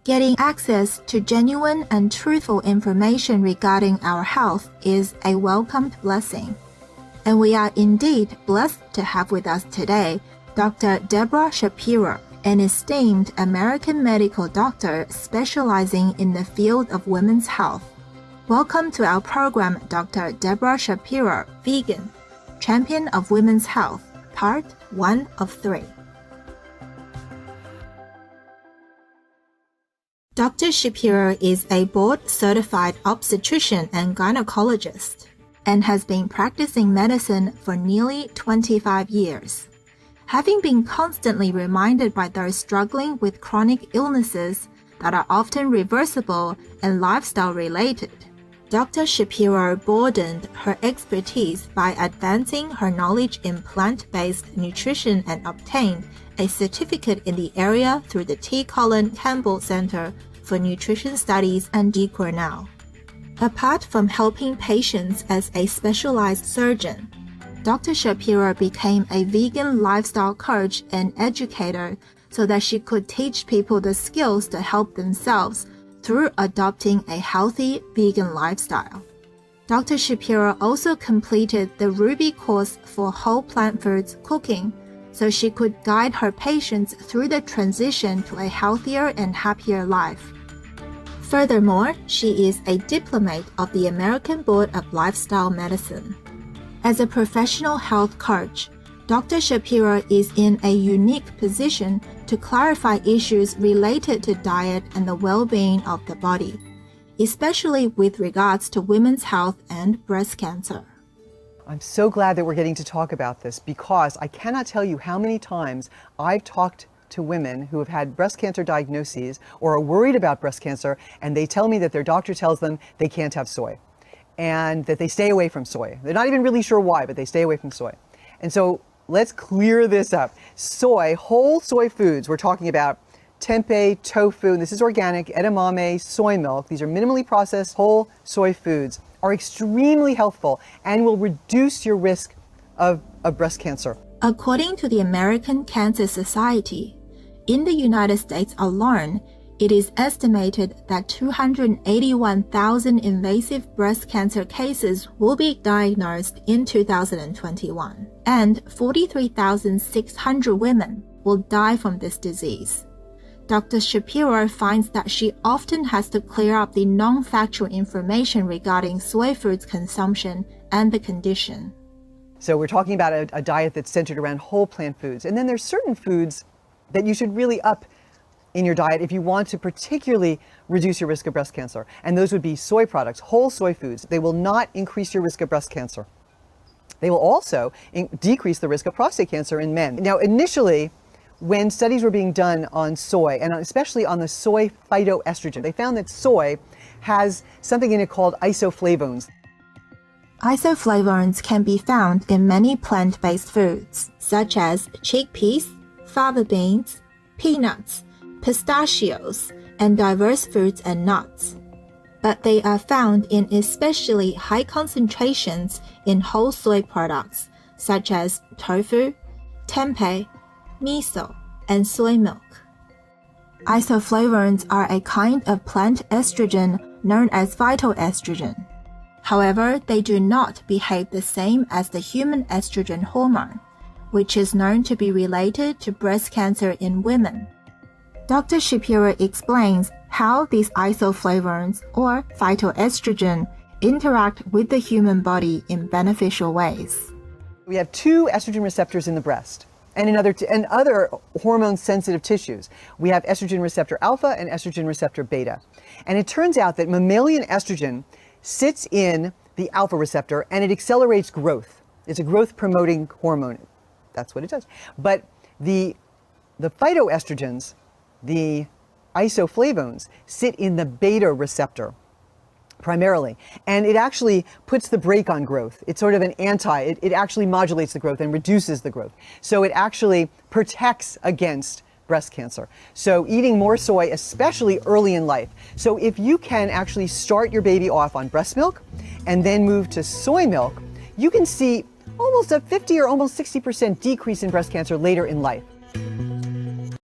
Getting access to genuine and truthful information regarding our health is a welcomed blessing. And we are indeed blessed to have with us today Dr. Deborah Shapiro, an esteemed American medical doctor specializing in the field of women's health. Welcome to our program, Dr. Deborah Shapiro, Vegan, Champion of Women's Health, Part 1 of 3. Dr. Shapiro is a board-certified obstetrician and gynecologist and has been practicing medicine for nearly 25 years. Having been constantly reminded by those struggling with chronic illnesses that are often reversible and lifestyle-related, Dr. Shapiro broadened her expertise by advancing her knowledge in plant-based nutrition and obtained a certificate in the area through the T. Colin Campbell Center for Nutrition Studies and D. Cornell. Apart from helping patients as a specialized surgeon, Dr. Shapiro became a vegan lifestyle coach and educator so that she could teach people the skills to help themselves through adopting a healthy vegan lifestyle. Dr. Shapiro also completed the Ruby course for whole plant foods cooking so she could guide her patients through the transition to a healthier and happier life. Furthermore, she is a diplomate of the American Board of Lifestyle Medicine. As a professional health coach, Dr. Shapiro is in a unique position to clarify issues related to diet and the well-being of the body, especially with regards to women's health and breast cancer. I'm so glad that we're getting to talk about this because I cannot tell you how many times I've talked to women who have had breast cancer diagnoses or are worried about breast cancer, and they tell me that their doctor tells them they can't have soy and that they stay away from soy. They're not even really sure why, but they stay away from soy. And so let's clear this up. Soy, whole soy foods, we're talking about tempeh, tofu, and this is organic, edamame, soy milk. These are minimally processed whole soy foods, are extremely healthful and will reduce your risk of breast cancer. According to the American Cancer Society, in the United States alone, it is estimated that 281,000 invasive breast cancer cases will be diagnosed in 2021, and 43,600 women will die from this disease. Dr. Shapiro finds that she often has to clear up the non-factual information regarding soy foods consumption and the condition. So we're talking about a diet that's centered around whole plant foods. And then there's certain foods that you should really up in your diet if you want to particularly reduce your risk of breast cancer. And those would be soy products, whole soy foods. They will not increase your risk of breast cancer. They will also decrease the risk of prostate cancer in men. Now, initially, when studies were being done on soy, and especially on the soy phytoestrogen, they found that soy has something in it called isoflavones. Isoflavones can be found in many plant-based foods, such as chickpeas, fava beans, peanuts, pistachios, and diverse fruits and nuts. But they are found in especially high concentrations in whole soy products, such as tofu, tempeh, miso, and soy milk. Isoflavones are a kind of plant estrogen known as phytoestrogen. However, they do not behave the same as the human estrogen hormone, which is known to be related to breast cancer in women. Dr. Shapiro explains how these isoflavones, or phytoestrogen, interact with the human body in beneficial ways. We have two estrogen receptors in the breast. And in other hormone-sensitive tissues. We have estrogen receptor alpha and estrogen receptor beta. And it turns out that mammalian estrogen sits in the alpha receptor and it accelerates growth. It's a growth-promoting hormone. That's what it does. But the phytoestrogens, the isoflavones, sit in the beta receptor primarily. And it actually puts the brake on growth. It's sort of an it actually modulates the growth and reduces the growth. So it actually protects against breast cancer. So eating more soy, especially early in life. So if you can actually start your baby off on breast milk and then move to soy milk, you can see almost a 50 or almost 60% decrease in breast cancer later in life.